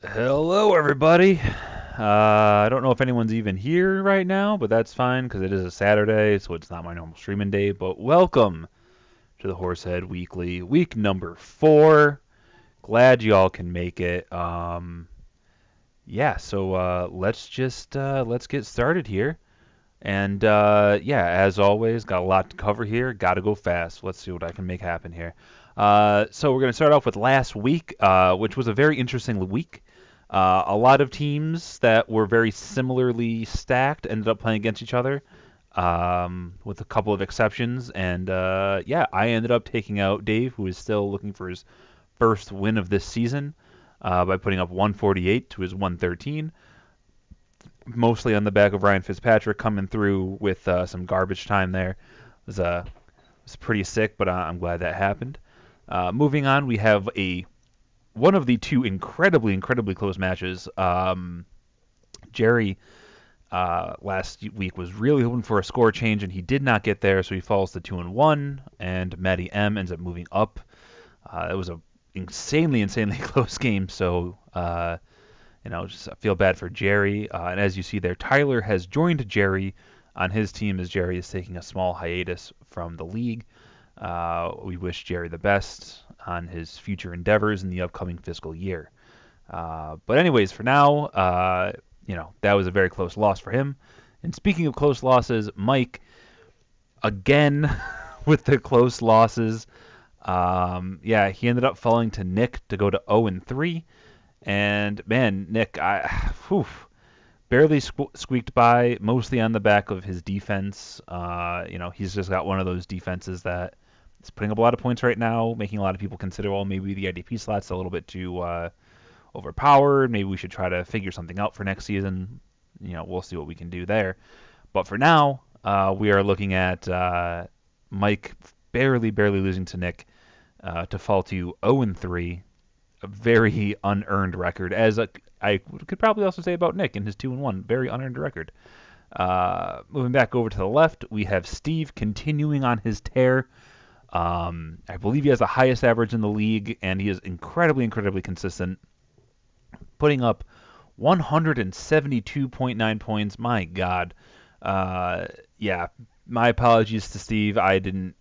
Hello, everybody. I don't know if anyone's even here right now, but that's fine because it is a Saturday, so it's not my normal streaming day. But welcome to the Horsehead Weekly, week number 4. Glad y'all can make it. So let's get started here. And as always, got a lot to cover here. Got to go fast. Let's see what I can make happen here. So we're going to start off with last week, which was a very interesting week. A lot of teams that were very similarly stacked ended up playing against each other, with a couple of exceptions. And I ended up taking out Dave, who is still looking for his first win of this season, by putting up 148 to his 113, mostly on the back of Ryan Fitzpatrick coming through with some garbage time there. It was pretty sick, but I'm glad that happened. Moving on, we have one of the two incredibly close matches. Jerry last week was really hoping for a score change, and he did not get there, so he falls to 2-1, and Matty M ends up moving up. It was a insanely close game, so just I feel bad for Jerry. And as you see there, Tyler has joined Jerry on his team as Jerry is taking a small hiatus from the league. We wish Jerry the best on his future endeavors in the upcoming fiscal year. But anyways, for now, that was a very close loss for him. And speaking of close losses, Mike, again, with the close losses, he ended up falling to Nick to go to 0-3. And man, Nick, barely squeaked by, mostly on the back of his defense. He's just got one of those defenses that is putting up a lot of points right now, making a lot of people consider, well, maybe the IDP slot's a little bit too overpowered. Maybe we should try to figure something out for next season. We'll see what we can do there. But for now, we are looking at Mike barely losing to Nick to fall to 0-3, a very unearned record, as I could probably also say about Nick in his 2-1, very unearned record. Moving back over to the left, we have Steve continuing on his tear. I believe he has the highest average in the league, and he is incredibly consistent, putting up 172.9 points. My God. My apologies to Steve. I didn't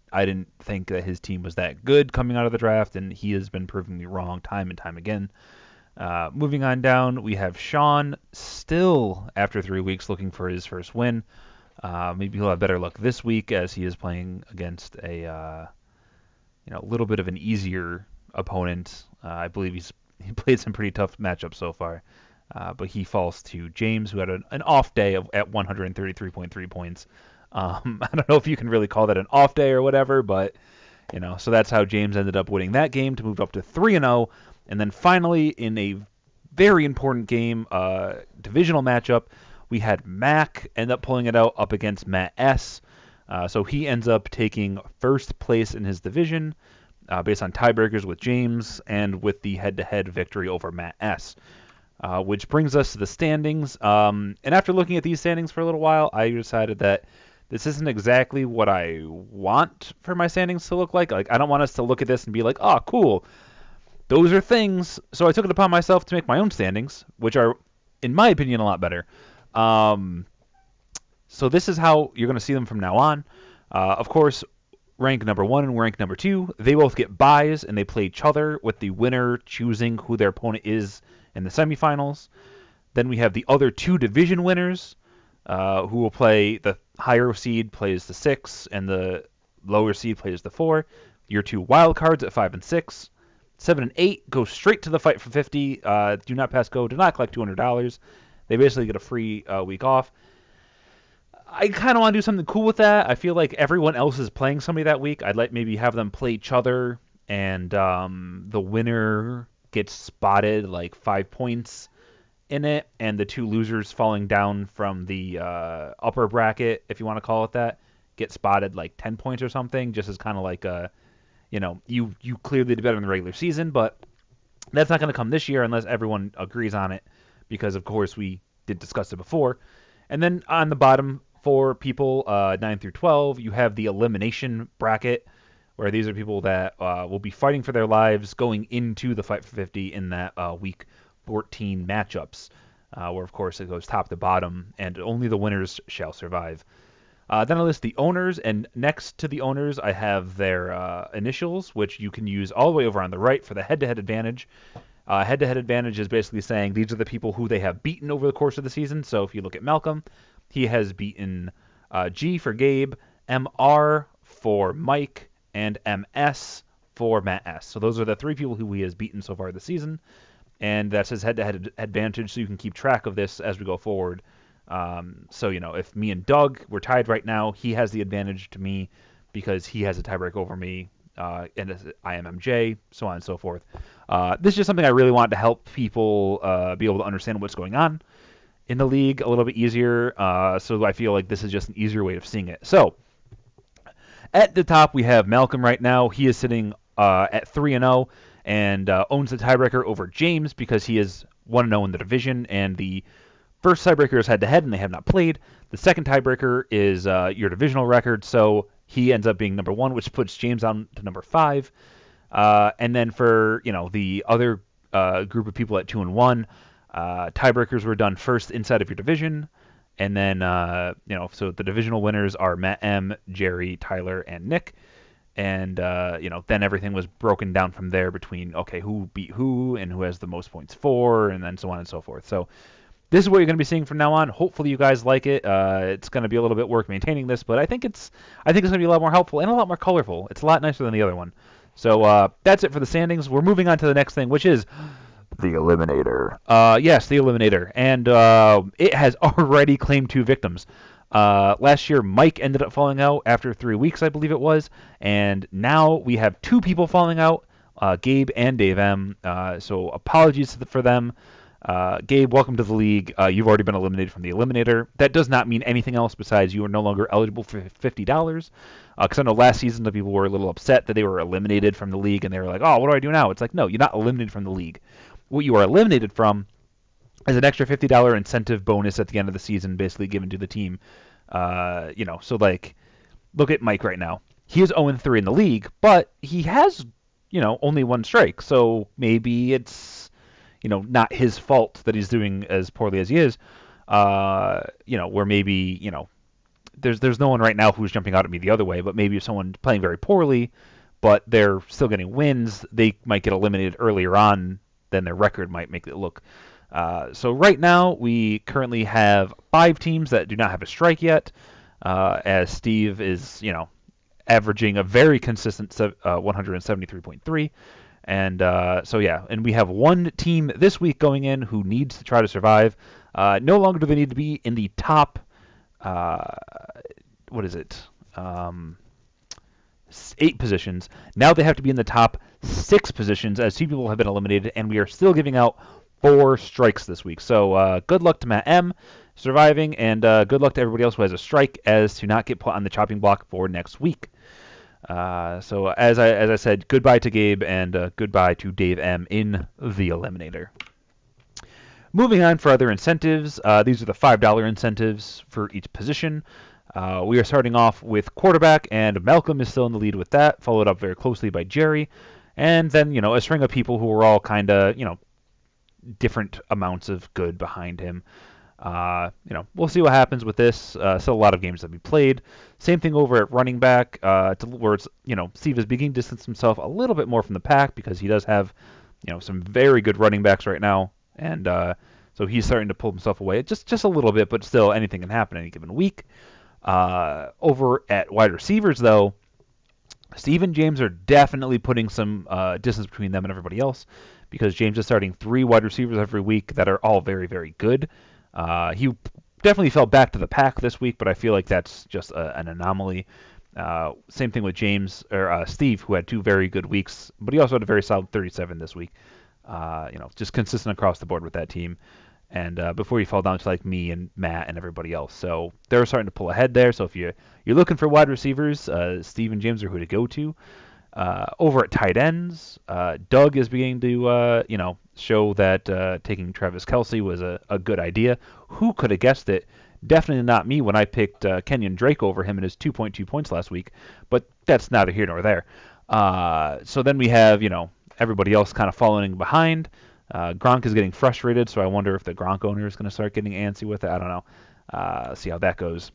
think that his team was that good coming out of the draft, and he has been proving me wrong time and time again. Moving on down, we have Sean still after 3 weeks looking for his first win. Maybe he'll have better luck this week as he is playing against a little bit of an easier opponent. I believe he played some pretty tough matchups so far. But he falls to James, who had an off day at 133.3 points. I don't know if you can really call that an off day or whatever, but so that's how James ended up winning that game to move up to 3-0. And then finally, in a very important game, divisional matchup, we had Mac end up pulling it out up against Matt S. So he ends up taking first place in his division based on tiebreakers with James and with the head-to-head victory over Matt S. Which brings us to the standings. And after looking at these standings for a little while, I decided that this isn't exactly what I want for my standings to look like. Like, I don't want us to look at this and be like, oh, cool, those are things. So I took it upon myself to make my own standings, which are, in my opinion, a lot better. So this is how you're going to see them from now on. Of course, rank number 1 and rank number 2, they both get byes, and they play each other, with the winner choosing who their opponent is in the semifinals. Then we have the other 2 division winners, who will play. The higher seed plays the 6, and the lower seed plays the 4. Your 2 wild cards at 5 and 6. 7 and 8 go straight to the fight for 50. Do not pass go. Do not collect $200. They basically get a free week off. I kind of want to do something cool with that. I feel like everyone else is playing somebody that week. I'd like maybe have them play each other, and the winner gets spotted like 5 points in it, and the 2 losers falling down from the upper bracket, if you want to call it that, get spotted like 10 points or something, just as kind of like you clearly did better in the regular season, but that's not going to come this year unless everyone agrees on it, because of course we did discuss it before. And then on the bottom, for people 9 through 12, you have the elimination bracket, where these are people that will be fighting for their lives going into the fight for 50 in that week 14 matchups, where of course it goes top to bottom, and only the winners shall survive. Then I list the owners, and next to the owners, I have their initials, which you can use all the way over on the right for the head-to-head advantage. Head-to-head advantage is basically saying these are the people who they have beaten over the course of the season. So if you look at Malcolm, he has beaten G for Gabe, MR for Mike, and MS for Matt S. So those are the three people who he has beaten so far this season, and that's his head-to-head advantage, so you can keep track of this as we go forward. So, if me and Doug were tied right now, he has the advantage to me because he has a tiebreak over me, and I am MJ, so on and so forth. This is just something I really want to help people be able to understand what's going on in the league a little bit easier, so I feel like this is just an easier way of seeing it. So, at the top, we have Malcolm right now. He is sitting at 3-0 and owns the tiebreaker over James because he is 1-0 in the division, and the first tiebreaker is head-to-head, and they have not played. The second tiebreaker is your divisional record, so he ends up being number 1, which puts James down to number 5. And then for the other group of people at 2-1, tiebreakers were done first inside of your division, and then so the divisional winners are Matt M, Jerry, Tyler, and Nick. And then everything was broken down from there between who beat who and who has the most points for, and then so on and so forth. So this is what you're going to be seeing from now on. Hopefully you guys like it. It's going to be a little bit work maintaining this, but I think it's going to be a lot more helpful and a lot more colorful. It's a lot nicer than the other one. So that's it for the standings. We're moving on to the next thing, which is the Eliminator. Yes, the Eliminator, and it has already claimed 2 victims. Last year, Mike ended up falling out after 3 weeks, I believe it was, and now we have 2 people falling out, Gabe and Dave M. So apologies for them. Gabe, welcome to the league. You've already been eliminated from the Eliminator. That does not mean anything else besides you are no longer eligible for $50. Because I know last season the people were a little upset that they were eliminated from the league, and they were like, oh, what do I do now? It's like, no, you're not eliminated from the league. What you are eliminated from is an extra $50 incentive bonus at the end of the season, basically given to the team. So like, look at Mike right now. He is 0-3 in the league, but he has, only 1 strike. So maybe it's not his fault that he's doing as poorly as he is, where maybe, there's no one right now who's jumping out at me the other way, but maybe if someone's playing very poorly, but they're still getting wins, they might get eliminated earlier on than their record might make it look. So right now, we currently have 5 teams that do not have a strike yet, as Steve is, averaging a very consistent 173.3. And and we have 1 team this week going in who needs to try to survive. No longer do they need to be in the top, 8 positions. Now they have to be in the top 6 positions, as 2 people have been eliminated, and we are still giving out 4 strikes this week. So good luck to Matt M surviving, and good luck to everybody else who has a strike as to not get put on the chopping block for next week. So as I said, goodbye to Gabe and goodbye to Dave M in the Eliminator. Moving on for other incentives, these are the $5 incentives for each position. We are starting off with quarterback, and Malcolm is still in the lead with that, followed up very closely by Jerry, and then a string of people who are all kind of different amounts of good behind him. We'll see what happens with this. Still a lot of games that we played. Same thing over at running back, where it's, Steve is beginning to distance himself a little bit more from the pack because he does have, some very good running backs right now, and so he's starting to pull himself away just a little bit, but still anything can happen any given week. Over at wide receivers, though, Steve and James are definitely putting some distance between them and everybody else because James is starting 3 wide receivers every week that are all very, very good. He definitely fell back to the pack this week, but I feel like that's just an anomaly. Same thing with James or Steve, who had 2 very good weeks, but he also had a very solid 37 this week. Just consistent across the board with that team. And before you fall down to like me and Matt and everybody else, so they're starting to pull ahead there. So if you're looking for wide receivers, Steve and James are who to go to. Over at tight ends, Doug is beginning to show that taking Travis Kelce was a good idea. Who could have guessed it? Definitely not me when I picked Kenyon Drake over him in his 2.2 points last week, but that's neither here nor there. So then we have, everybody else kind of following behind. Gronk is getting frustrated, so I wonder if the Gronk owner is going to start getting antsy with it. I don't know. See how that goes.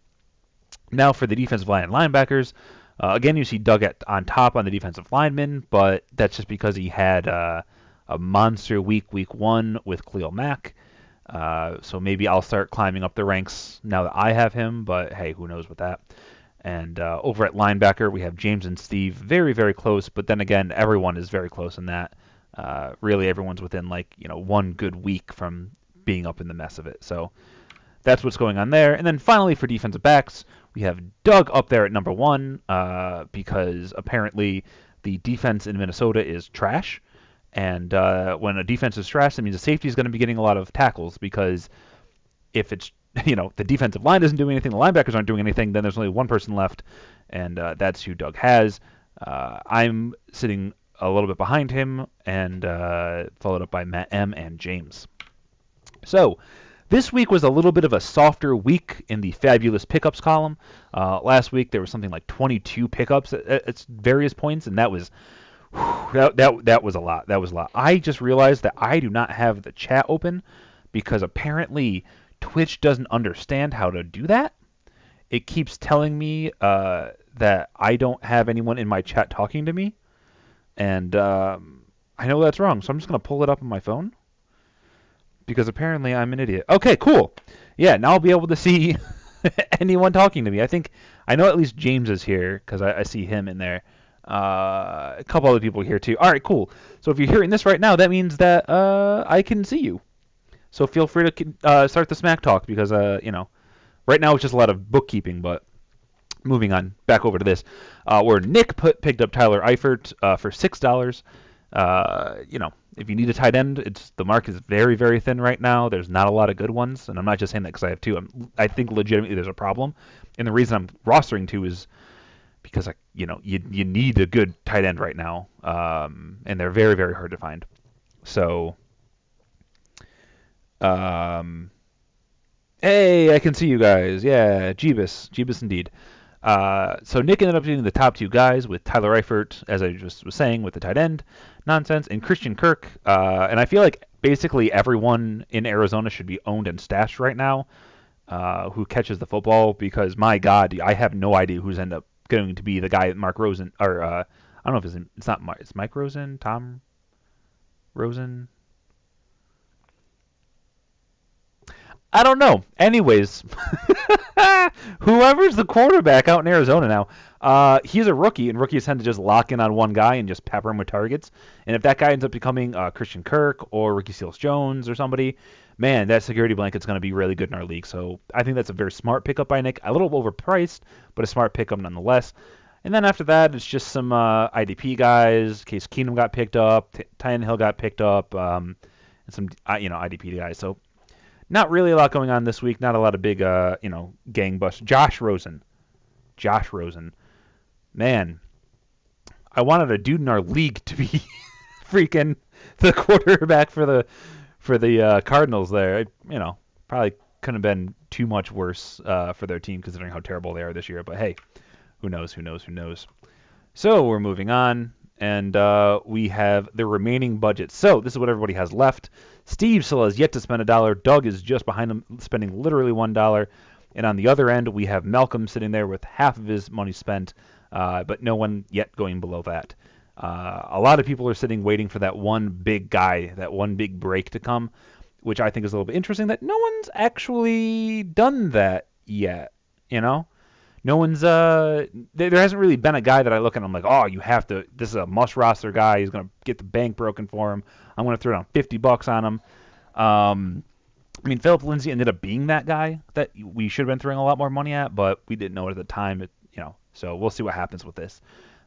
Now for the defensive line and linebackers. Again, you see Doug on top on the defensive lineman, but that's just because he had a monster week 1 with Khalil Mack. So maybe I'll start climbing up the ranks now that I have him, but hey, who knows with that. And over at linebacker, we have James and Steve, very, very close, but then again, everyone is very close in that. Really, everyone's within one good week from being up in the mess of it. So that's what's going on there. And then finally for defensive backs, we have Doug up there at number 1 because apparently the defense in Minnesota is trash. And when a defense is trash, that means the safety is going to be getting a lot of tackles because if it's, the defensive line isn't doing anything, the linebackers aren't doing anything, then there's only one person left, and that's who Doug has. I'm sitting a little bit behind him and followed up by Matt M. and James. So this week was a little bit of a softer week in the fabulous pickups column. Last week there was something like 22 pickups at various points, and that was that was a lot. That was a lot. I just realized that I do not have the chat open because apparently Twitch doesn't understand how to do that. It keeps telling me that I don't have anyone in my chat talking to me, and I know that's wrong, so I'm just going to pull it up on my phone because apparently I'm an idiot. Okay, cool. Yeah, now I'll be able to see anyone talking to me. I know at least James is here because I see him in there. A couple other people here too. All right, cool. So if you're hearing this right now, that means that I can see you. So feel free to start the smack talk because right now it's just a lot of bookkeeping. But moving on, back over to this, where Nick picked up Tyler Eifert for $6. If you need a tight end, the market is very, very thin right now. There's not a lot of good ones, and I'm not just saying that because I have two. I think legitimately there's a problem, and the reason I'm rostering two is because you need a good tight end right now, and they're very, very hard to find. So, hey, I can see you guys. Yeah, Jeebus indeed. So Nick ended up getting the top two guys with Tyler Eifert, as I just was saying, with the tight end nonsense, and Christian Kirk. And I feel like basically everyone in Arizona should be owned and stashed right now who catches the football because, my God, I have no idea who's end up going to be the guy Mark Rosen, or I don't know if it's not Mark, it's Mike Rosen, Tom Rosen. I don't know. Anyways, whoever's the quarterback out in Arizona now, he's a rookie, and rookies tend to just lock in on one guy and just pepper him with targets. And if that guy ends up becoming Christian Kirk or Ricky Seals-Jones or somebody, man, that security blanket's going to be really good in our league. So I think that's a very smart pickup by Nick. A little overpriced, but a smart pickup nonetheless. And then after that, it's just some IDP guys. Case Keenum got picked up, Tannehill got picked up, and some IDP guys. So not really a lot going on this week. Not a lot of big gang busts. Josh Rosen, man, I wanted a dude in our league to be freaking the quarterback for the Cardinals there. Probably couldn't have been too much worse for their team considering how terrible they are this year. But hey, who knows? So we're moving on, and we have the remaining budget. So this is what everybody has left. Steve still has yet to spend $1. Doug is just behind him, spending literally $1. And on the other end, we have Malcolm sitting there with half of his money spent, but no one yet going below that. A lot of people are sitting waiting for that one big guy, that one big break to come, which I think is a little bit interesting that no one's actually done that yet, No one's there hasn't really been a guy that I look at and I'm like, oh, you have to. This is a must roster guy. He's gonna get the bank broken for him. I'm gonna throw down $50 on him. Philip Lindsay ended up being that guy that we should have been throwing a lot more money at, but we didn't know it at the time. So we'll see what happens with this.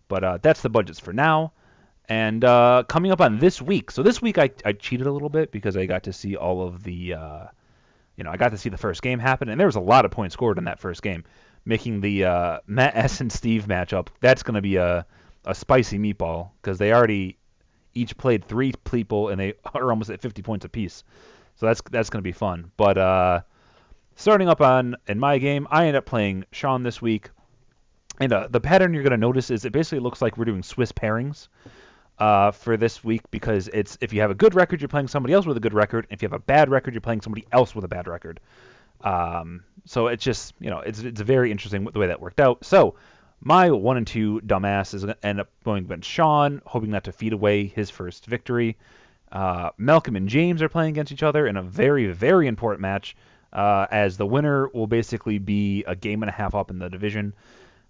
But that's the budgets for now. And coming up on this week. So this week I cheated a little bit because I got to see all of the I got to see the first game happen, and there was a lot of points scored in that first game, making the Matt S. and Steve matchup. That's going to be a spicy meatball because they already each played 3 people, and they are almost at 50 points apiece. So that's going to be fun. But starting up in my game, I ended up playing Sean this week. And the pattern you're going to notice is it basically looks like we're doing Swiss pairings. for this week because it's if you have a good record, you're playing somebody else with a good record. If you have a bad record, you're playing somebody else with a bad record. So it's just, it's very interesting the way that worked out. So my 1 and 2 dumbass is going to end up going against Sean, hoping not to feed away his first victory. Malcolm and James are playing against each other in a very, very important match, as the winner will basically be a game and a half up in the division.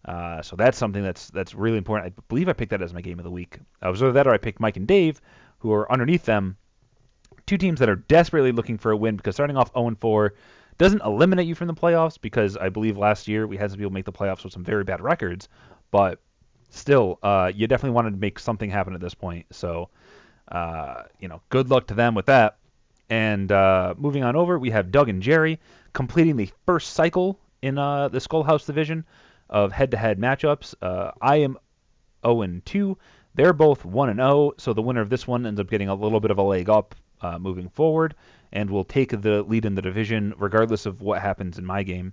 So that's something that's really important. I believe I picked that as my game of the week. It was either that or I picked Mike and Dave, who are underneath them. Two teams that are desperately looking for a win because starting off 0-4 doesn't eliminate you from the playoffs because I believe last year we had some people make the playoffs with some very bad records, but still, you definitely wanted to make something happen at this point. So, good luck to them with that. And moving on over, we have Doug and Jerry completing the first cycle in the Skullhouse division of head-to-head matchups. I am 0-2. They're both 1-0, so the winner of this one ends up getting a little bit of a leg up moving forward, and will take the lead in the division regardless of what happens in my game.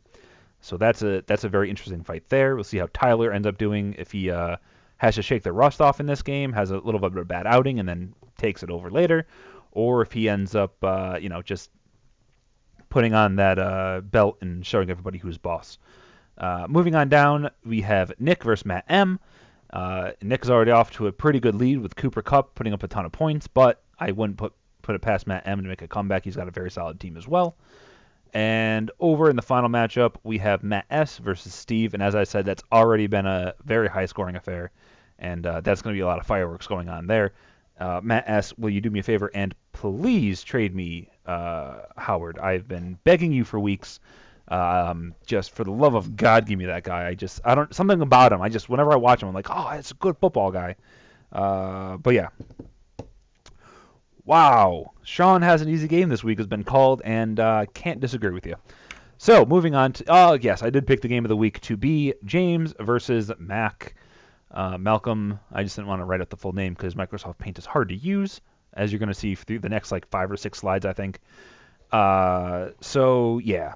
So that's a very interesting fight there. We'll see how Tyler ends up doing if he has to shake the rust off in this game, has a little bit of a bad outing, and then takes it over later, or if he ends up just putting on that belt and showing everybody who's boss. Moving on down, we have Nick versus Matt M. Nick's already off to a pretty good lead with Cooper Kupp putting up a ton of points, but I wouldn't put it past Matt M to make a comeback. He's got a very solid team as well. And over in the final matchup, we have Matt S versus Steve, and as I said, that's already been a very high-scoring affair, and that's going to be a lot of fireworks going on there. Matt S, will you do me a favor and please trade me Howard? I've been begging you for weeks. Just for the love of God, give me that guy. I don't, something about him. Whenever I watch him, I'm like, oh, it's a good football guy. But yeah. Wow. Sean has an easy game this week, has been called, and can't disagree with you. So, moving on to, yes, I did pick the game of the week to be James versus Malcolm. I just didn't want to write out the full name because Microsoft Paint is hard to use, as you're going to see through the next 5 or 6 slides, I think. So, yeah.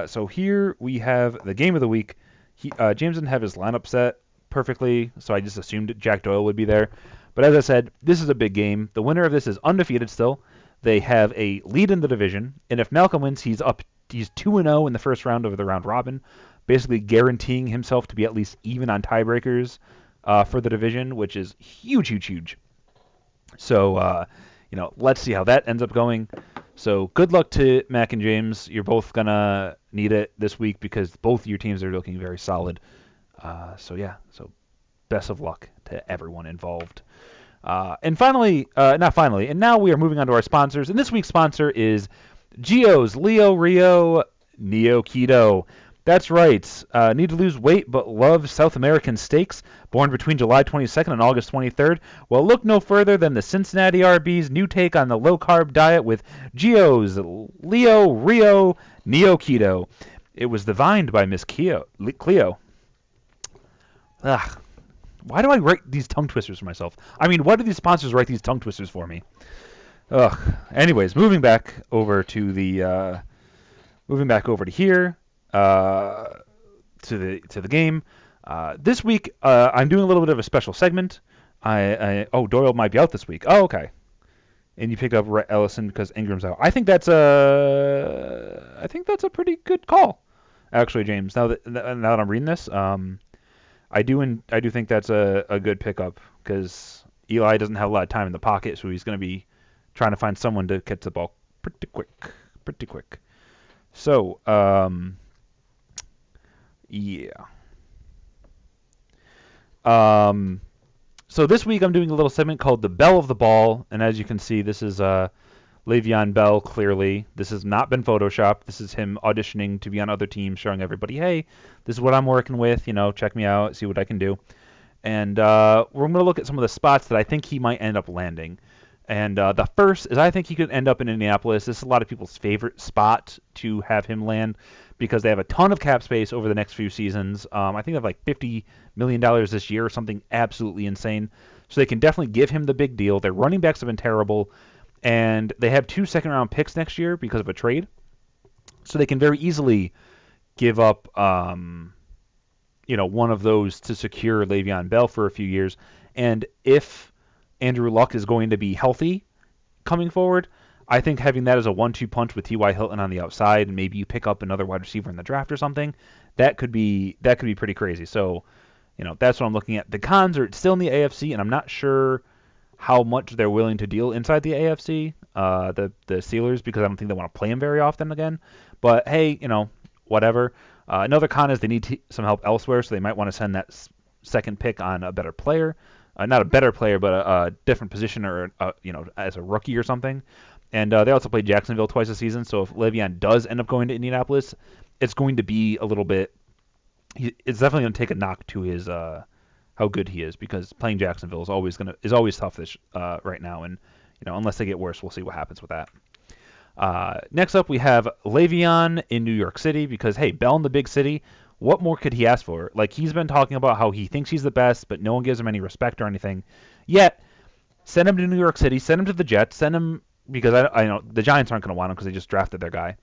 So here we have the game of the week. James didn't have his lineup set perfectly, so I just assumed Jack Doyle would be there. But as I said, this is a big game. The winner of this is undefeated still. They have a lead in the division, and if Malcolm wins, he's 2-0 in the first round of the round robin, basically guaranteeing himself to be at least even on tiebreakers for the division, which is huge, huge, huge. So, let's see how that ends up going. So good luck to Mac and James. You're both going to need it this week because both your teams are looking very solid. So best of luck to everyone involved. And now we are moving on to our sponsors. And this week's sponsor is Geo's Leo Rio Neo Keto. That's right. Need to lose weight but love South American steaks? Born between July 22nd and August 23rd? Well, look no further than the Cincinnati RB's new take on the low-carb diet with Geo's Leo Rio Neo Keto. It was divined by Miss Cleo. Ugh. Why do I write these tongue twisters for myself? I mean, why do these sponsors write these tongue twisters for me? Ugh. Anyways, moving back over to here. To the game. This week, I'm doing a little bit of a special segment. Doyle might be out this week. Oh, okay. And you picked up Rhett Ellison because Ingram's out. I think that's a pretty good call, actually, James. Now that I'm reading this, I do think that's a good pickup because Eli doesn't have a lot of time in the pocket, so he's going to be trying to find someone to catch the ball pretty quick. So, yeah. So this week I'm doing a little segment called The Belle of the Ball, and as you can see, this is Le'Veon Bell, clearly. This has not been Photoshopped. This is him auditioning to be on other teams, showing everybody, hey, this is what I'm working with, check me out, see what I can do. And we're going to look at some of the spots that I think he might end up landing. And the first is I think he could end up in Indianapolis. This is a lot of people's favorite spot to have him land because they have a ton of cap space over the next few seasons. I think they have like $50 million this year or something absolutely insane. So they can definitely give him the big deal. Their running backs have been terrible, and they have 2 second-round picks next year because of a trade. So they can very easily give up, one of those to secure Le'Veon Bell for a few years. And if Andrew Luck is going to be healthy coming forward, I think having that as a 1-2 punch with T.Y. Hilton on the outside, and maybe you pick up another wide receiver in the draft or something, that could be pretty crazy. So, that's what I'm looking at. The cons are still in the AFC, and I'm not sure how much they're willing to deal inside the AFC, the Steelers, because I don't think they want to play them very often again. But hey, whatever. Another con is they need some help elsewhere, so they might want to send that second pick on a better player. Not a better player, but a different position, or as a rookie or something. And they also played Jacksonville twice a season, so if Le'Veon does end up going to Indianapolis, it's going to be a little bit. It's definitely going to take a knock to his how good he is, because playing Jacksonville is always tough right now, and unless they get worse, we'll see what happens with that. Next up, we have Le'Veon in New York City, because hey, Bell in the big city. What more could he ask for? Like, he's been talking about how he thinks he's the best, but no one gives him any respect or anything. Yet, send him to New York City, send him to the Jets, send him, because I know the Giants aren't going to want him because they just drafted their guy.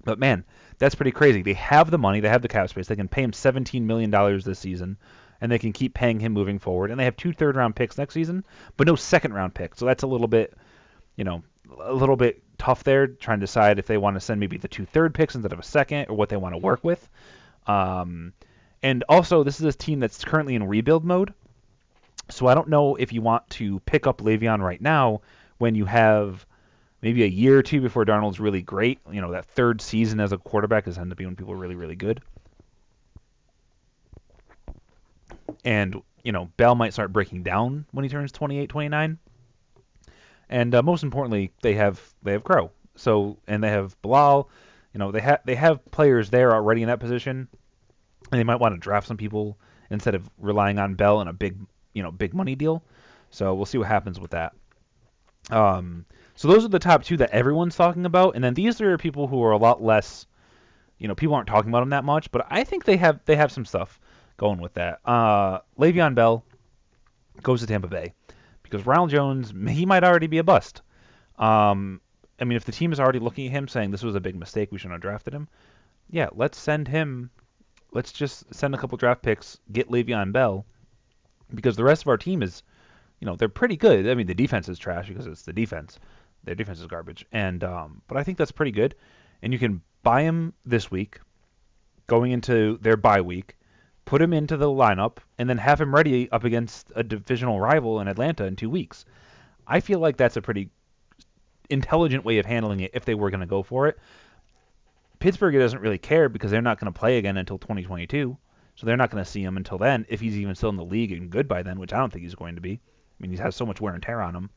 But man, that's pretty crazy. They have the money, they have the cap space, they can pay him $17 million this season, and they can keep paying him moving forward. And they have 2 third-round picks next season, but no second-round pick. So that's a little bit, tough there, trying to decide if they want to send maybe the 2 third picks instead of a second, or what they want to work with. And also, this is a team that's currently in rebuild mode. So I don't know if you want to pick up Le'Veon right now when you have maybe a year or two before Darnold's really great. That third season as a quarterback is end up being when people are really, really good. And, Bell might start breaking down when he turns 28, 29. And most importantly, they have Crow. So, and they have Bilal. They have players there already in that position, and they might want to draft some people instead of relying on Bell in a big money deal. So we'll see what happens with that. So those are the top 2 that everyone's talking about, and then these are people who are a lot less, people aren't talking about them that much, but I think they have some stuff going with that. Le'Veon Bell goes to Tampa Bay because Ronald Jones, he might already be a bust. If the team is already looking at him saying this was a big mistake, we shouldn't have drafted him. Yeah, let's just send a couple draft picks, get Le'Veon Bell, because the rest of our team is, they're pretty good. The defense is trash because it's the defense. Their defense is garbage. And but I think that's pretty good. And you can buy him this week, going into their bye week, put him into the lineup, and then have him ready up against a divisional rival in Atlanta in 2 weeks. I feel like that's a pretty intelligent way of handling it if they were going to go for it. Pittsburgh doesn't really care because they're not going to play again until 2022. So they're not going to see him until then, if he's even still in the league and good by then, which I don't think he's going to be. He has so much wear and tear on him.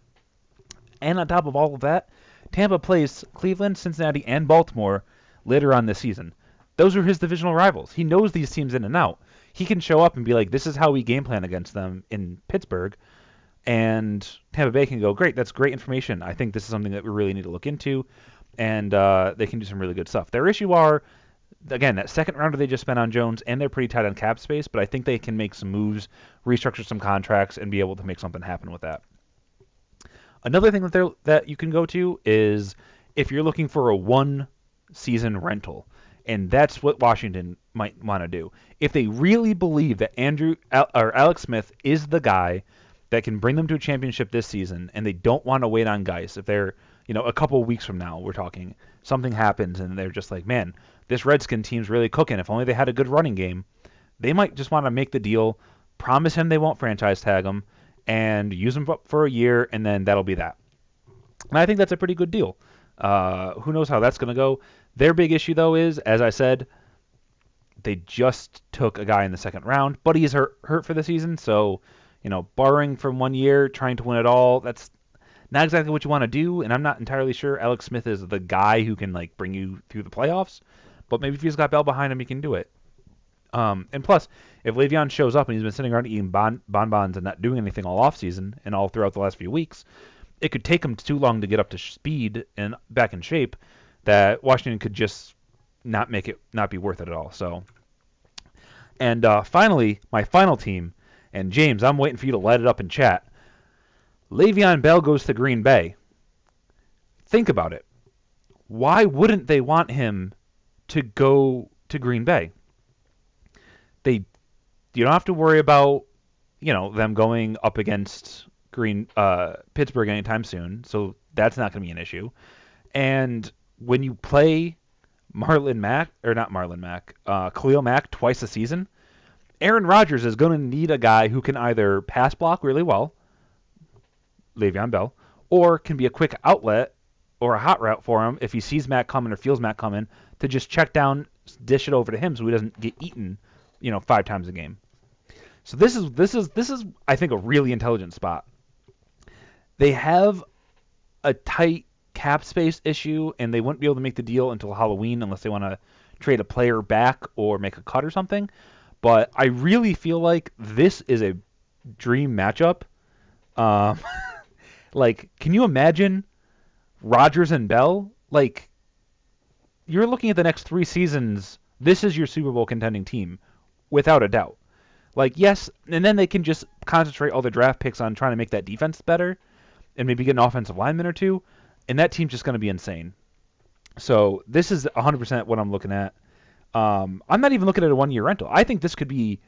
And on top of all of that, Tampa plays Cleveland, Cincinnati, and Baltimore later on this season. Those are his divisional rivals. He knows these teams in and out. He can show up and be like, this is how we game plan against them in Pittsburgh. And Tampa Bay can go, great, that's great information. I think this is something that we really need to look into. And they can do some really good stuff. Their issue are, again, that second rounder they just spent on Jones, and they're pretty tight on cap space, but I think they can make some moves, restructure some contracts, and be able to make something happen with that. Another thing that you can go to is if you're looking for a one-season rental, and that's what Washington might want to do. If they really believe that Alex Smith is the guy that can bring them to a championship this season, and they don't want to wait on guys, if they're a couple weeks from now, we're talking, something happens, and they're just like, man, this Redskin team's really cooking. If only they had a good running game, they might just want to make the deal, promise him they won't franchise tag him, and use him for a year, and then that'll be that. And I think that's a pretty good deal. Who knows how that's going to go. Their big issue, though, is, as I said, they just took a guy in the second round, but he's hurt for the season, so, barring from 1 year, trying to win it all, that's not exactly what you want to do, and I'm not entirely sure Alex Smith is the guy who can, bring you through the playoffs, but maybe if he's got Bell behind him, he can do it. And plus, if Le'Veon shows up and he's been sitting around eating bonbons and not doing anything all offseason and all throughout the last few weeks, it could take him too long to get up to speed and back in shape that Washington could just not be worth it at all. So, and finally, my final team, and James, I'm waiting for you to light it up in chat. Le'Veon Bell goes to Green Bay. Think about it. Why wouldn't they want him to go to Green Bay? You don't have to worry about, them going up against Pittsburgh anytime soon, so that's not going to be an issue. And when you play Khalil Mack twice a season, Aaron Rodgers is going to need a guy who can either pass block really well, Le'Veon Bell, or can be a quick outlet or a hot route for him if he sees Matt coming or feels Matt coming to just check down, dish it over to him so he doesn't get eaten, 5 times a game. So this is I think a really intelligent spot. They have a tight cap space issue, and they wouldn't be able to make the deal until Halloween unless they want to trade a player back or make a cut or something. But I really feel like this is a dream matchup. Um, like, can you imagine Rodgers and Bell? Like, you're looking at the next 3 seasons. This is your Super Bowl contending team, without a doubt. Like, yes, and then they can just concentrate all their draft picks on trying to make that defense better and maybe get an offensive lineman or two, and that team's just going to be insane. So this is 100% what I'm looking at. I'm not even looking at a 1-year rental. I think this could be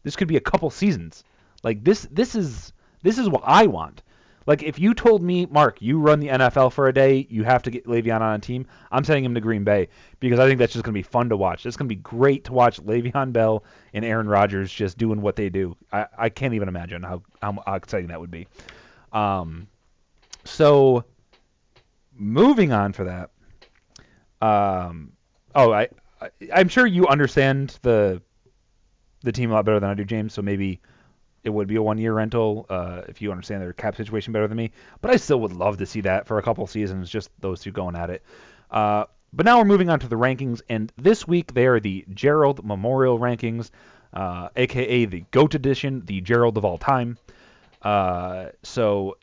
a couple seasons. Like this is what I want. Like if you told me, Mark, you run the NFL for a day, you have to get Le'Veon on a team, I'm sending him to Green Bay because I think that's just going to be fun to watch. It's going to be great to watch Le'Veon Bell and Aaron Rodgers just doing what they do. I can't even imagine how exciting that would be. So moving on for that. I'm sure you understand the team a lot better than I do, James. So maybe it would be a 1-year rental if you understand their cap situation better than me. But I still would love to see that for a couple seasons, just those two going at it. But now we're moving on to the rankings, and this week they are the Gerald Memorial Rankings, a.k.a. the GOAT Edition, the Gerald of all time. So,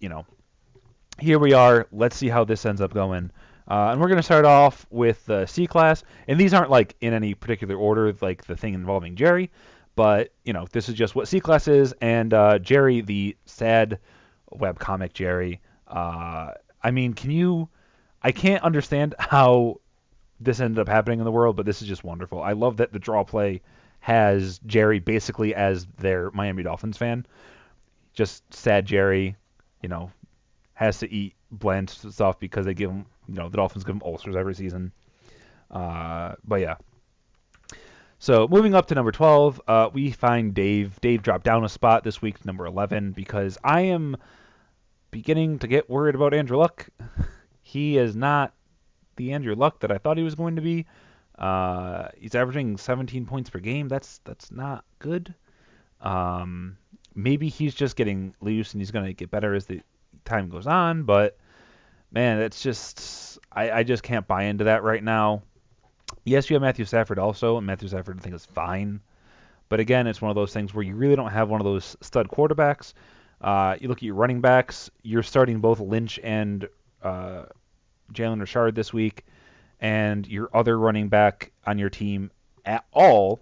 here we are. Let's see how this ends up going. And we're going to start off with the C-Class, and these aren't like in any particular order, like the thing involving Jerry, but, this is just what C-Class is, and Jerry, the sad webcomic Jerry, I can't understand how this ended up happening in the world, but this is just wonderful. I love that the draw play has Jerry basically as their Miami Dolphins fan. Just sad Jerry, has to eat bland stuff because they give him, the Dolphins give him ulcers every season. But yeah. So moving up to number 12, we find Dave. Dave dropped down a spot this week to number 11 because I am beginning to get worried about Andrew Luck. He is not the Andrew Luck that I thought he was going to be. He's averaging 17 points per game. That's not good. Maybe he's just getting loose and he's going to get better as the time goes on, but man, it's just I just can't buy into that right now. Yes, you have Matthew Stafford also, and Matthew Stafford I think is fine, but again, it's one of those things where you really don't have one of those stud quarterbacks. You look at your running backs, you're starting both Lynch and Jalen Richard this week, and your other running back on your team at all,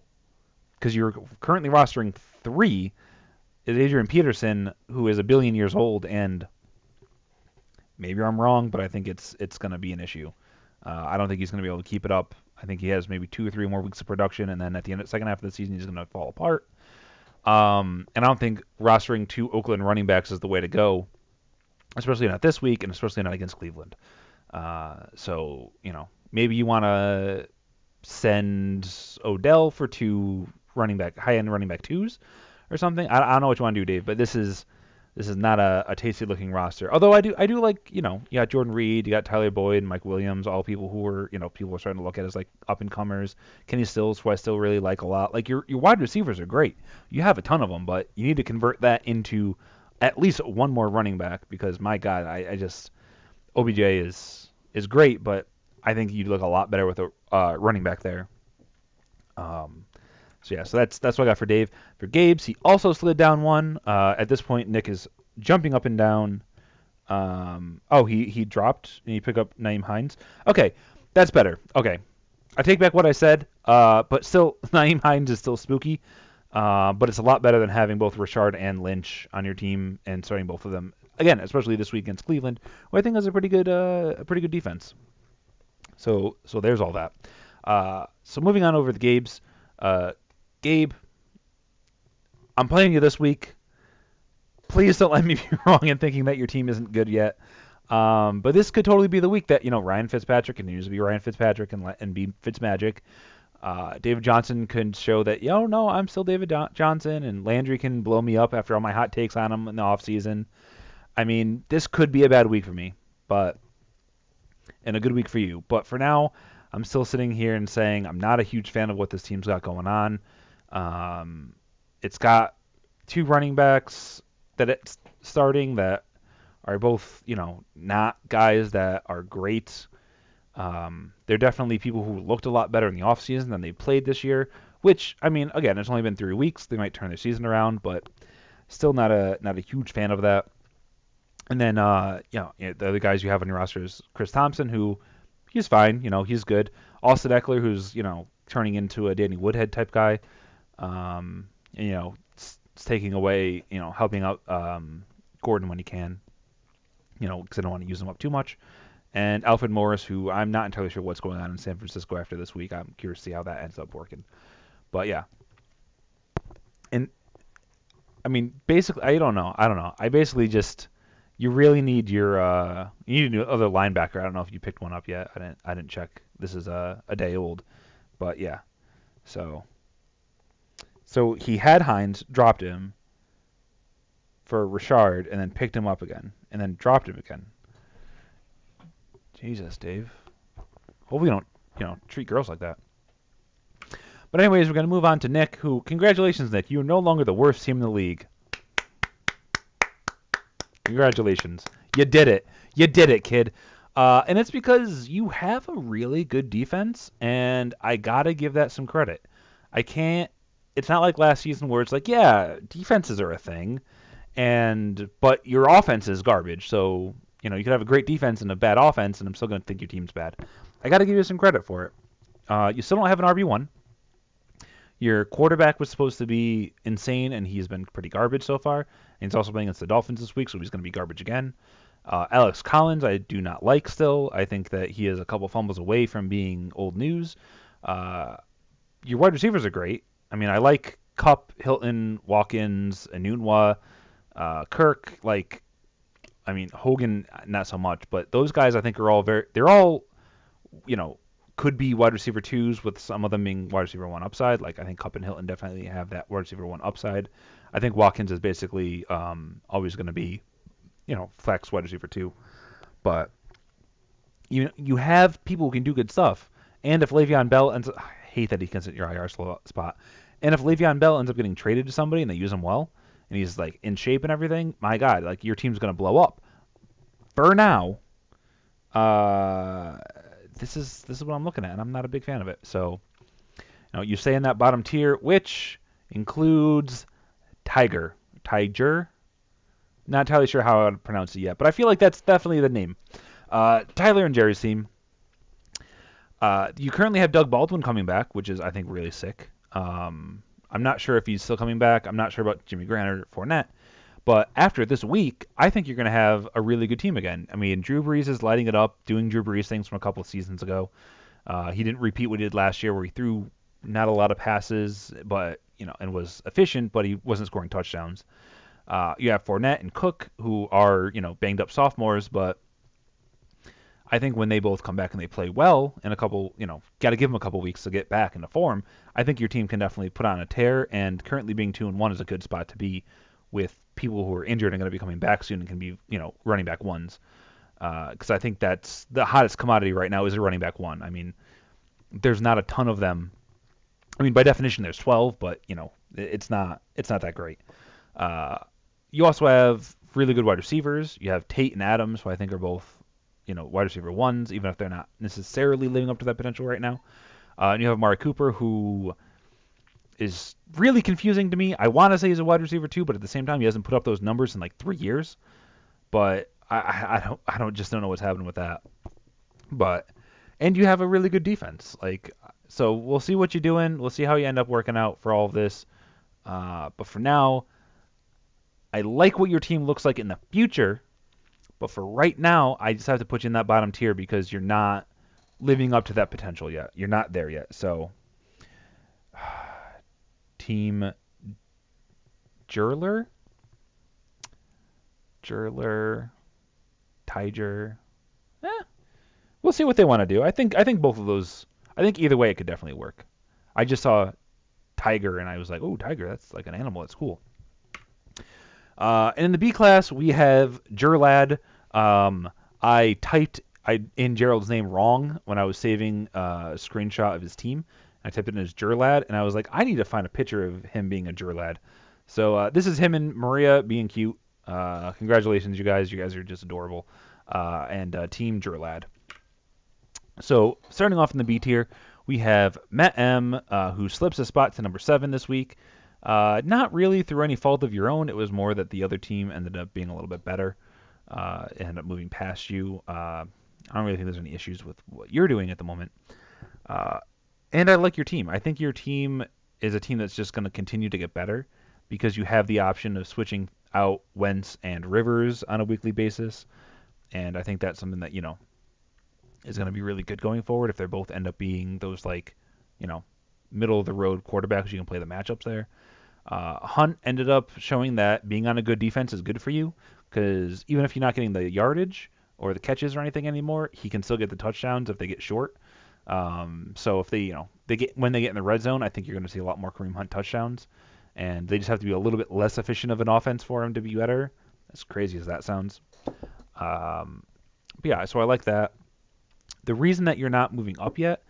because you're currently rostering 3, is Adrian Peterson, who is a billion years old, and maybe I'm wrong, but I think it's going to be an issue. I don't think he's going to be able to keep it up. I think he has maybe 2 or 3 more weeks of production, and then at the end of the second half of the season, he's going to fall apart. And I don't think rostering 2 Oakland running backs is the way to go, especially not this week, and especially not against Cleveland. So, maybe you want to send Odell for 2 high-end running back 2s or something. I don't know what you want to do, Dave, but this is not a tasty-looking roster. Although I do like, you got Jordan Reed, you got Tyler Boyd, and Mike Williams, all people who were, people are starting to look at as like up-and-comers. Kenny Stills, who I still really like a lot. Like your wide receivers are great. You have a ton of them, but you need to convert that into at least one more running back because, my God, I just OBJ is great, but I think you'd look a lot better with a running back there. So that's what I got for Dave. For Gabe's, he also slid down 1. At this point, Nick is jumping up and down. He dropped and he picked up Nyheim Hines. Okay, that's better. Okay, I take back what I said. But still, Nyheim Hines is still spooky. But it's a lot better than having both Richard and Lynch on your team and starting both of them again, especially this week against Cleveland, who I think has a pretty good defense. So there's all that. So moving on over to Gabe's. Gabe, I'm playing you this week. Please don't let me be wrong in thinking that your team isn't good yet. But this could totally be the week that Ryan Fitzpatrick continues to be Ryan Fitzpatrick and be Fitzmagic. David Johnson can show that no, I'm still David Johnson, and Landry can blow me up after all my hot takes on him in the offseason. I mean, this could be a bad week for me, and a good week for you. But for now, I'm still sitting here and saying I'm not a huge fan of what this team's got going on. It's got two running backs that it's starting that are both, not guys that are great. They're definitely people who looked a lot better in the offseason than they played this year, which, I mean, again, it's only been 3 weeks. They might turn their season around, but still not a huge fan of that. And then, the other guys you have on your roster is Chris Thompson, who he's fine. He's good. Austin Eckler, who's, turning into a Danny Woodhead type guy. And, it's taking away, helping out Gordon when he can, because I don't want to use him up too much. And Alfred Morris, who I'm not entirely sure what's going on in San Francisco after this week. I'm curious to see how that ends up working. But yeah. And I mean, basically, I don't know. I basically just you really need you need another linebacker. I don't know if you picked one up yet. I didn't check. This is a day old. But yeah. So he had Hines, dropped him for Richard, and then picked him up again, and then dropped him again. Jesus, Dave. Hope we don't, treat girls like that. But anyways, we're going to move on to Nick, who, congratulations, Nick. You are no longer the worst team in the league. Congratulations. You did it. You did it, kid. And it's because you have a really good defense, and I got to give that some credit. It's not like last season where it's like, yeah, defenses are a thing, but your offense is garbage, so you could have a great defense and a bad offense, and I'm still going to think your team's bad. I got to give you some credit for it. You still don't have an RB1. Your quarterback was supposed to be insane, and he's been pretty garbage so far. And he's also playing against the Dolphins this week, so he's going to be garbage again. Alex Collins, I do not like still. I think that he is a couple fumbles away from being old news. Your wide receivers are great. I mean, I like Kupp, Hilton, Watkins, Enunwa, Kirk, Hogan, not so much, but those guys I think are they're all, could be wide receiver 2s with some of them being wide receiver 1 upside. Like I think Kupp and Hilton definitely have that wide receiver 1 upside. I think Watkins is basically always going to be, flex wide receiver 2. But you have people who can do good stuff. And if Le'Veon Bell ends up, I hate that he can sit your IR spot. And if Le'Veon Bell ends up getting traded to somebody and they use him well, and he's like in shape and everything, my God, like your team's gonna blow up. For now, this is what I'm looking at, and I'm not a big fan of it. So, you stay in that bottom tier, which includes Tiger. Not entirely sure how I would pronounce it yet, but I feel like that's definitely the name. Tyler and Jerry's team. You currently have Doug Baldwin coming back, which is I think really sick. I'm not sure if he's still coming back. I'm not sure about Jimmy Grant or Fournette. But after this week, I think you're going to have a really good team again. I mean, Drew Brees is lighting it up, doing Drew Brees things from a couple of seasons ago. He didn't repeat what he did last year where he threw not a lot of passes, but and was efficient, but he wasn't scoring touchdowns. You have Fournette and Cook, who are, banged up sophomores, but I think when they both come back and they play well in a couple, got to give them a couple weeks to get back into form. I think your team can definitely put on a tear, and currently being 2-1 is a good spot to be with people who are injured and going to be coming back soon and can be, running back ones. Because I think that's the hottest commodity right now is a running back 1. I mean, there's not a ton of them. I mean, by definition, there's 12, but it's not that great. You also have really good wide receivers. You have Tate and Adams, who I think are both wide receiver 1s, even if they're not necessarily living up to that potential right now. And you have Amari Cooper, who is really confusing to me. I want to say he's a wide receiver 2, but at the same time, he hasn't put up those numbers in like 3 years. But I don't know what's happening with that. And you have a really good defense. So we'll see what you're doing. We'll see how you end up working out for all of this. But for now, I like what your team looks like in the future. But for right now, I just have to put you in that bottom tier because you're not living up to that potential yet. You're not there yet. So, Team Jurler? Jerler, Tiger. Eh, we'll see what they want to do. I think both of those. I think either way it could definitely work. I just saw Tiger and I was like, oh, Tiger, that's like an animal. That's cool. And in the B class we have Jerlad. I typed in Gerald's name wrong when I was saving a screenshot of his team. I typed it in as Jerlad, and I was like, I need to find a picture of him being a Jerlad. So this is him and Maria being cute. Congratulations, you guys. You guys are just adorable. And Team Jerlad. So starting off in the B tier, we have Matt M, who slips a spot to number 7 this week. Not really through any fault of your own. It was more that the other team ended up being a little bit better. Ended up moving past you. I don't really think there's any issues with what you're doing at the moment. And I like your team. I think your team is a team that's just going to continue to get better because you have the option of switching out Wentz and Rivers on a weekly basis. And I think that's something that, is going to be really good going forward if they both end up being those, like, middle of the road quarterbacks. You can play the matchups there. Hunt ended up showing that being on a good defense is good for you because even if you're not getting the yardage or the catches or anything anymore, he can still get the touchdowns if they get short. So if when they get in the red zone, I think you're going to see a lot more Kareem Hunt touchdowns, and they just have to be a little bit less efficient of an offense for him to be better. As crazy as that sounds. But yeah, so I like that. The reason that you're not moving up yet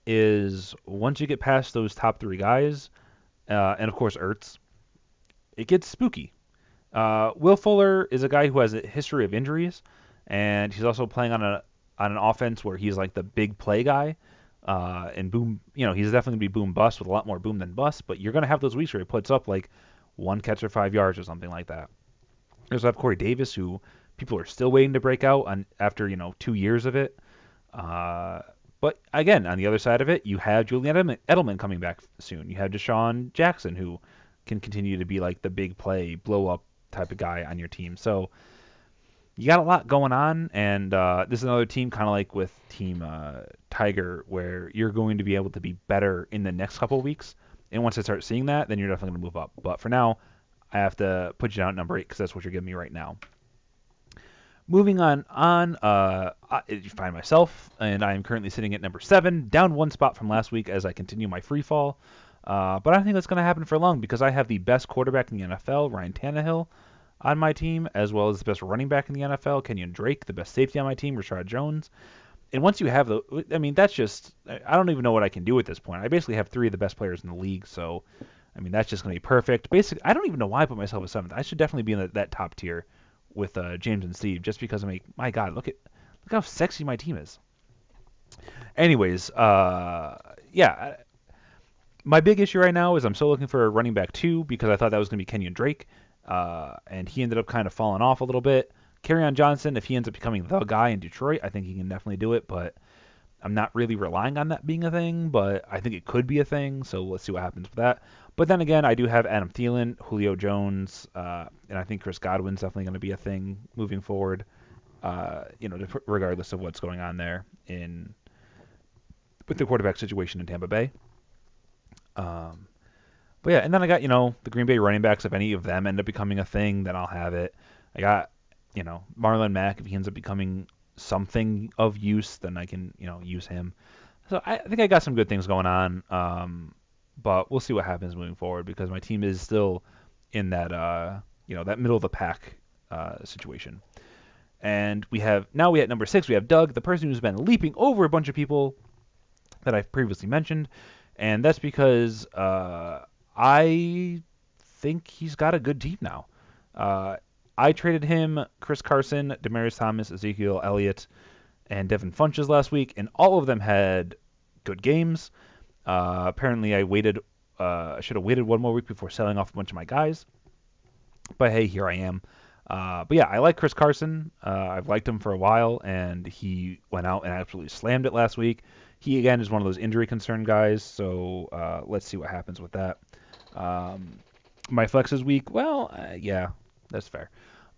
is once you get past those top 3 guys, and of course Ertz, it gets spooky. Will Fuller is a guy who has a history of injuries, and he's also playing on an offense where he's like the big play guy. And boom, he's definitely gonna be boom bust with a lot more boom than bust. But you're gonna have those weeks where he puts up like 1 catch or 5 yards or something like that. You also have Corey Davis, who people are still waiting to break out on after 2 years of it. But again, on the other side of it, you have Julian Edelman coming back soon. You have Deshaun Jackson, who can continue to be like the big play, blow up type of guy on your team. So you got a lot going on, and this is another team kind of like with Team Tiger, where you're going to be able to be better in the next couple of weeks. And once I start seeing that, then you're definitely going to move up. But for now, I have to put you down at number 8 because that's what you're giving me right now. Moving on, you find myself, and I am currently sitting at number 7, down 1 spot from last week as I continue my free fall. But I don't think that's going to happen for long because I have the best quarterback in the NFL, Ryan Tannehill, on my team, as well as the best running back in the NFL, Kenyon Drake, the best safety on my team, Rashad Jones. And once you have that's just, I don't even know what I can do at this point. I basically have 3 of the best players in the league, so, that's just going to be perfect. Basically, I don't even know why I put myself at 7th. I should definitely be in that top tier with James and Steve, just because my God, look how sexy my team is. Anyways, yeah, my big issue right now is I'm still looking for a running back 2 because I thought that was going to be Kenyon Drake, and he ended up kind of falling off a little bit. Kerryon Johnson, if he ends up becoming the guy in Detroit, I think he can definitely do it, but I'm not really relying on that being a thing, but I think it could be a thing, so let's see what happens with that. But then again, I do have Adam Thielen, Julio Jones, and I think Chris Godwin's definitely going to be a thing moving forward, regardless of what's going on there with the quarterback situation in Tampa Bay. But yeah, and then I got, the Green Bay running backs. If any of them end up becoming a thing, then I'll have it. I got, Marlon Mack. If he ends up becoming something of use, then I can, use him. So I think I got some good things going on. But we'll see what happens moving forward because my team is still in that, that middle of the pack situation. And we at number 6, we have Doug, the person who's been leaping over a bunch of people that I've previously mentioned. And that's because I think he's got a good team now. I traded him Chris Carson, Demaryius Thomas, Ezekiel Elliott, and Devin Funchess last week, and all of them had good games. Apparently, I should have waited 1 more week before selling off a bunch of my guys. But hey, here I am. But yeah, I like Chris Carson. I've liked him for a while, and he went out and absolutely slammed it last week. He, again, is one of those injury concern guys, so let's see what happens with that. My flexes week, yeah, that's fair.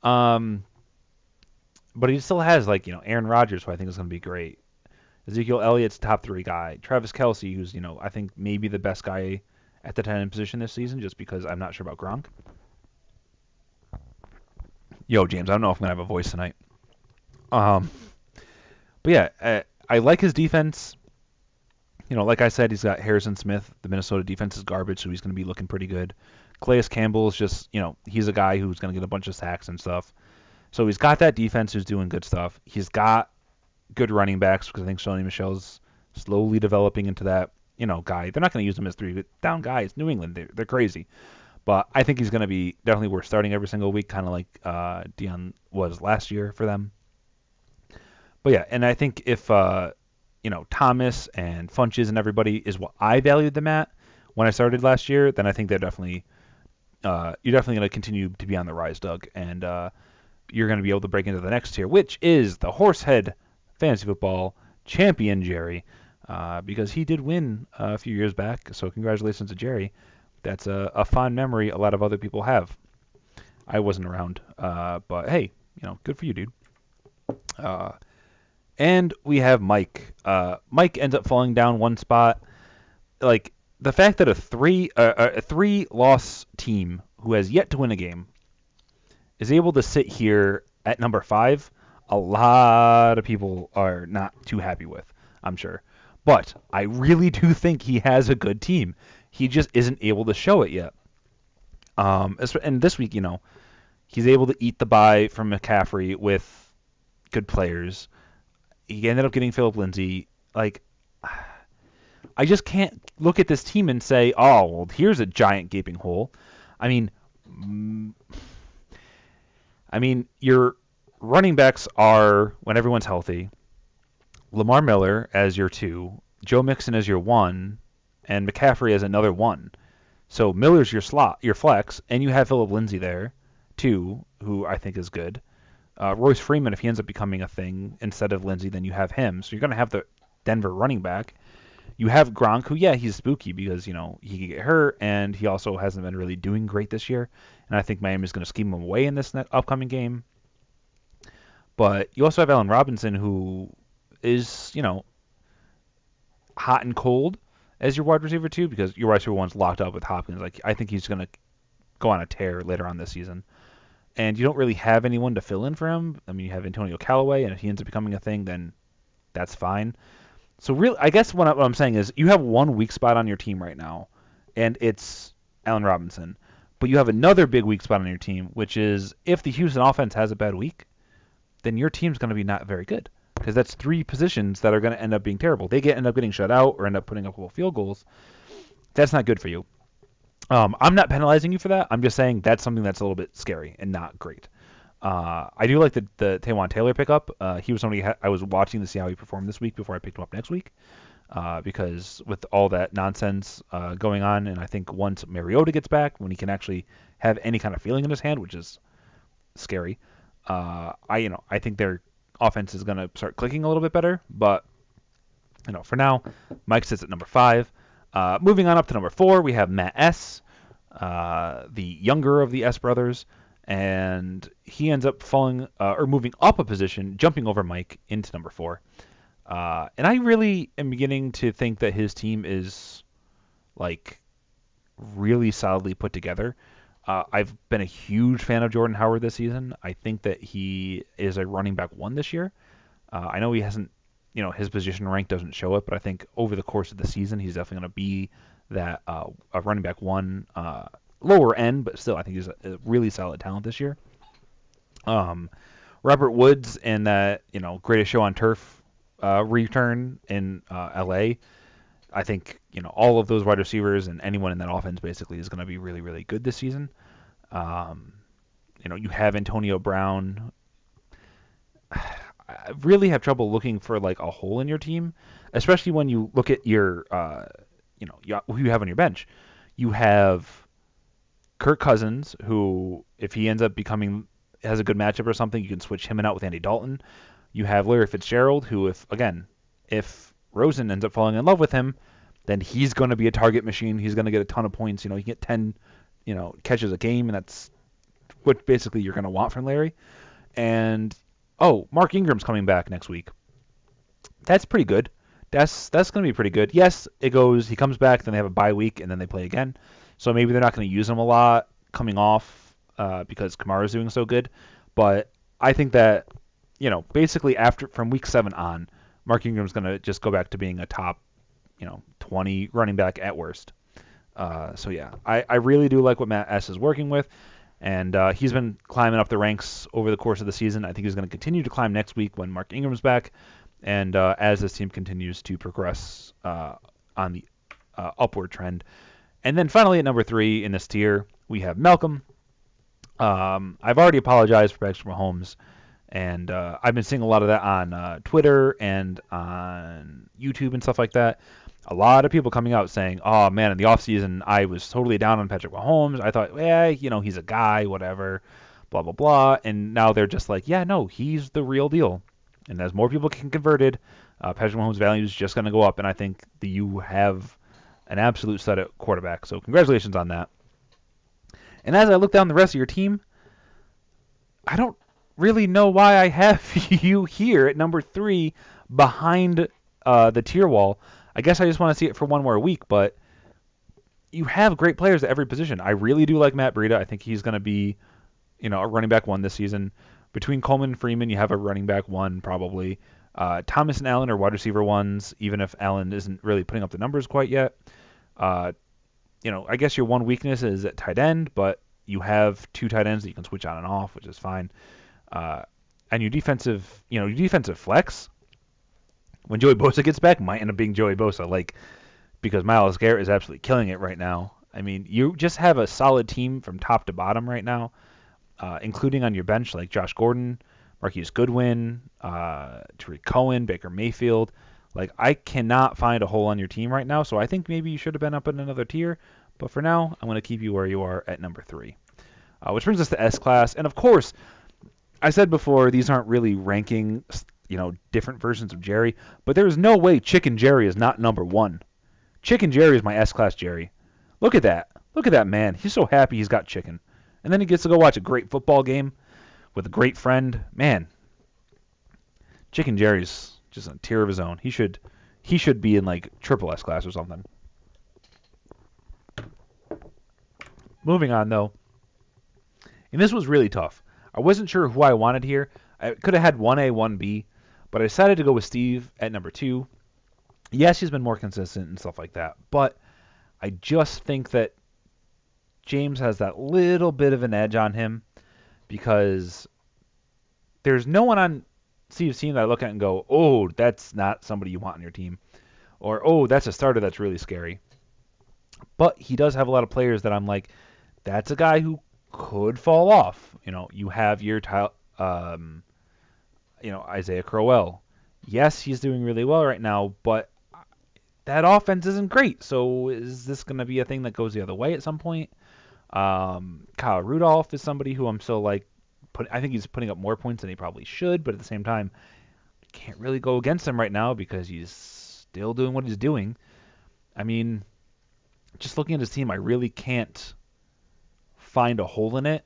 But he still has, Aaron Rodgers, who I think is going to be great. Ezekiel Elliott's top 3 guy. Travis Kelce, who's, I think maybe the best guy at the tight end position this season, just because I'm not sure about Gronk. Yo, James, I don't know if I'm gonna have a voice tonight. Um, but yeah, I like his defense. Like I said, he's got Harrison Smith. The Minnesota defense is garbage, so he's gonna be looking pretty good. Calais Campbell is just, he's a guy who's gonna get a bunch of sacks and stuff. So he's got that defense who's doing good stuff. He's got good running backs because I think Sony Michel's slowly developing into that, guy. They're not going to use him as three down guys. New England, they're crazy. But I think he's going to be definitely worth starting every single week, kind of like Dion was last year for them. But yeah, and I think if Thomas and Funches and everybody is what I valued them at when I started last year, then I think they're definitely you're definitely going to continue to be on the rise, Doug, and you're going to be able to break into the next tier, which is the Horsehead Fantasy Football champion, Jerry, because he did win a few years back. So congratulations to Jerry. That's a fond memory a lot of other people have. I wasn't around, but hey, good for you, dude. And we have Mike. Mike ends up falling down one spot. Like the fact that a three loss team who has yet to win a game is able to sit here at number 5, a lot of people are not too happy with, I'm sure. But I really do think he has a good team. He just isn't able to show it yet. And this week, he's able to eat the bye from McCaffrey with good players. He ended up getting Philip Lindsay. Like, I just can't look at this team and say, oh, well, here's a giant gaping hole. I mean, your running backs are, when everyone's healthy, Lamar Miller as your 2, Joe Mixon as your 1, and McCaffrey as another 1. So Miller's your slot, your flex, and you have Philip Lindsay there, too, who I think is good. Royce Freeman, if he ends up becoming a thing instead of Lindsay, then you have him. So you're going to have the Denver running back. You have Gronk, who, yeah, he's spooky because, he can get hurt, and he also hasn't been really doing great this year. And I think Miami's going to scheme him away in this upcoming game. But you also have Allen Robinson, who is, hot and cold as your wide receiver, too, because your wide receiver one's locked up with Hopkins. Like, I think he's going to go on a tear later on this season. And you don't really have anyone to fill in for him. I mean, you have Antonio Callaway, and if he ends up becoming a thing, then that's fine. So really, I guess what I'm saying is you have one weak spot on your team right now, and it's Allen Robinson. But you have another big weak spot on your team, which is if the Houston offense has a bad week, then your team's going to be not very good. Because that's 3 positions that are going to end up being terrible. They end up getting shut out or end up putting up a couple field goals. That's not good for you. I'm not penalizing you for that. I'm just saying that's something that's a little bit scary and not great. I do like the Taywan Taylor pickup. He was somebody I was watching to see how he performed this week before I picked him up next week. Because with all that nonsense going on, and I think once Mariota gets back, when he can actually have any kind of feeling in his hand, which is scary, I think their offense is going to start clicking a little bit better. But for now, Mike sits at number 5. Moving on up to number 4, we have Matt S., the younger of the S brothers. And he ends up falling or moving up a position, jumping over Mike into number 4. And I really am beginning to think that his team is like really solidly put together. I've been a huge fan of Jordan Howard this season. I think that he is a running back 1 this year. I know he hasn't, his position rank doesn't show it, but I think over the course of the season, he's definitely going to be that a running back 1. Lower end, but still, I think he's a really solid talent this year. Robert Woods and that, Greatest Show on Turf return in LA. I think, all of those wide receivers and anyone in that offense basically is going to be really, really good this season. You have Antonio Brown. I really have trouble looking for like a hole in your team, especially when you look at your, who you have on your bench. You have Kirk Cousins, who, if he ends up has a good matchup or something, you can switch him out with Andy Dalton. You have Larry Fitzgerald, who, if Rosen ends up falling in love with him, then he's going to be a target machine. He's going to get a ton of points. He can get 10, catches a game, and that's what basically you're going to want from Larry. And, Mark Ingram's coming back next week. That's pretty good. That's going to be pretty good. Yes, he comes back, then they have a bye week, and then they play again. So maybe they're not going to use him a lot coming off because Kamara's doing so good. But I think that, basically from week 7 on, Mark Ingram's going to just go back to being a top, 20 running back at worst. So yeah, I really do like what Matt S is working with, and he's been climbing up the ranks over the course of the season. I think he's going to continue to climb next week when Mark Ingram's back, and as this team continues to progress on the upward trend. And then finally at number 3 in this tier, we have Malcolm. I've already apologized for Patrick Mahomes, and I've been seeing a lot of that on Twitter and on YouTube and stuff like that. A lot of people coming out saying, "Oh man, in the offseason, I was totally down on Patrick Mahomes. I thought, he's a guy, whatever, blah blah blah." And now they're just like, "Yeah, no, he's the real deal." And as more people get converted, Patrick Mahomes' value is just going to go up. And I think that you have an absolute stud at quarterback. So congratulations on that. And as I look down the rest of your team, I don't really know why I have you here at number 3 behind the tier wall. I guess I just want to see it for one more week, but you have great players at every position. I really do like Matt Breida. I think he's going to be, a running back 1 this season. Between Coleman and Freeman, you have a running back 1 probably. Thomas and Allen are wide receiver 1s, even if Allen isn't really putting up the numbers quite yet. I guess your one weakness is at tight end, but you have 2 tight ends that you can switch on and off, which is fine. And your defensive flex, when Joey Bosa gets back, might end up being Joey Bosa, because Myles Garrett is absolutely killing it right now. I mean, you just have a solid team from top to bottom right now, including on your bench like Josh Gordon, Marquise Goodwin, Tariq Cohen, Baker Mayfield. I cannot find a hole on your team right now, so I think maybe you should have been up in another tier. But for now, I'm going to keep you where you are at number 3. Which brings us to S-Class. And of course, I said before, these aren't really ranking, different versions of Jerry, but there is no way Chicken Jerry is not number 1. Chicken Jerry is my S-Class Jerry. Look at that. Look at that man. He's so happy he's got chicken. And then he gets to go watch a great football game with a great friend. Man, Chicken Jerry's just a tier of his own. He should be in triple S-Class or something. Moving on, though. And this was really tough. I wasn't sure who I wanted here. I could have had 1A, 1B, but I decided to go with Steve at number 2. Yes, he's been more consistent and stuff like that, but I just think that James has that little bit of an edge on him because there's no one on Steve's team that I look at and go, "Oh, that's not somebody you want on your team," or "Oh, that's a starter that's really scary." But he does have a lot of players that I'm like, that's a guy who could fall off. You have your Isaiah Crowell. Yes, he's doing really well right now, but that offense isn't great. So is this going to be a thing that goes the other way at some point? Kyle Rudolph is somebody who I'm still I think he's putting up more points than he probably should, but at the same time, can't really go against him right now because he's still doing what he's doing. I mean, just looking at his team, I really can't find a hole in it,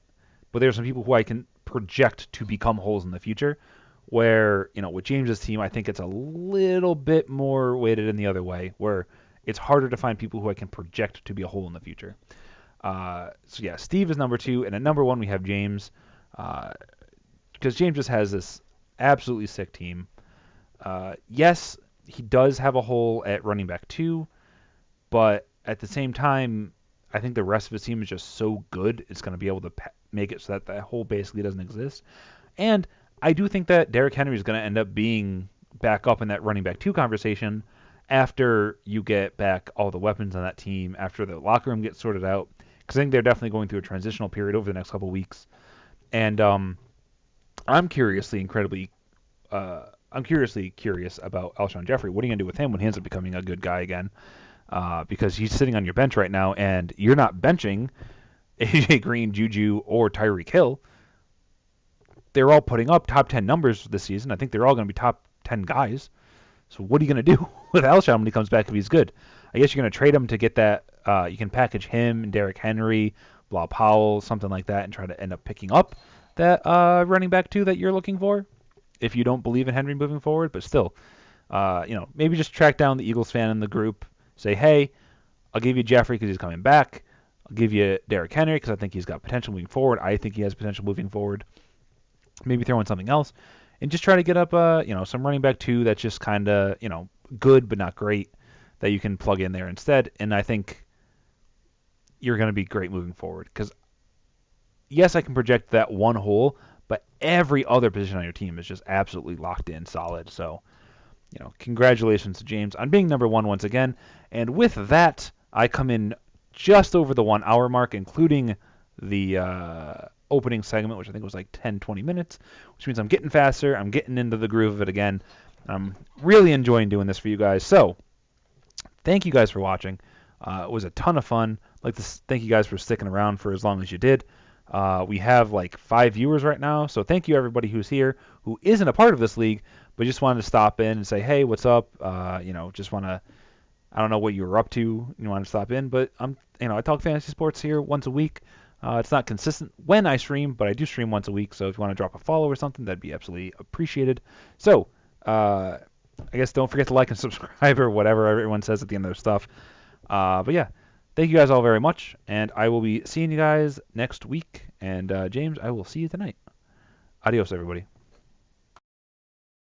but there's some people who I can project to become holes in the future, where, with James's team, I think it's a little bit more weighted in the other way, where it's harder to find people who I can project to be a hole in the future. So yeah, Steve is number 2, and at number 1 we have James, because James just has this absolutely sick team. Yes, he does have a hole at running back 2, but at the same time, I think the rest of his team is just so good, it's going to be able to make it so that hole basically doesn't exist. And I do think that Derrick Henry is going to end up being back up in that running back 2 conversation after you get back all the weapons on that team, after the locker room gets sorted out, because I think they're definitely going through a transitional period over the next couple of weeks. And I'm curiously curious about Alshon Jeffrey. What are you going to do with him when he ends up becoming a good guy again? Because he's sitting on your bench right now, and you're not benching AJ Green, Juju, or Tyreek Hill. They're all putting up top 10 numbers this season. I think they're all going to be top 10 guys. So what are you going to do with Alshon when he comes back if he's good? I guess you're going to trade him to get that. You can package him and Derrick Henry, Bilal Powell, something like that, and try to end up picking up that running back 2 that you're looking for if you don't believe in Henry moving forward. But still, maybe just track down the Eagles fan in the group. Say, hey, I'll give you Jeffrey because he's coming back. I'll give you Derrick Henry because I think he's got potential moving forward. I think he has potential moving forward. maybe throw in something else, and just try to get up, some running back 2 that's just kind of, good but not great that you can plug in there instead. And I think you're going to be great moving forward because, yes, I can project that one hole, but every other position on your team is just absolutely locked in solid. So, congratulations to James on being number 1 once again. And with that, I come in just over the 1 hour mark, including the opening segment, which I think was like 10, 20 minutes, which means I'm getting faster. I'm getting into the groove of it again. I'm really enjoying doing this for you guys. So, thank you guys for watching. It was a ton of fun. I'd like to thank you guys for sticking around for as long as you did. We have like 5 viewers right now, so thank you everybody who's here who isn't a part of this league, but just wanted to stop in and say, hey, what's up? Just want to, I don't know what you were up to. You want to stop in, but I talk fantasy sports here once a week. It's not consistent when I stream, but I do stream once a week. So if you want to drop a follow or something, that'd be absolutely appreciated. So I guess don't forget to like and subscribe or whatever everyone says at the end of their stuff. But yeah, thank you guys all very much, and I will be seeing you guys next week. And James, I will see you tonight. Adios, everybody.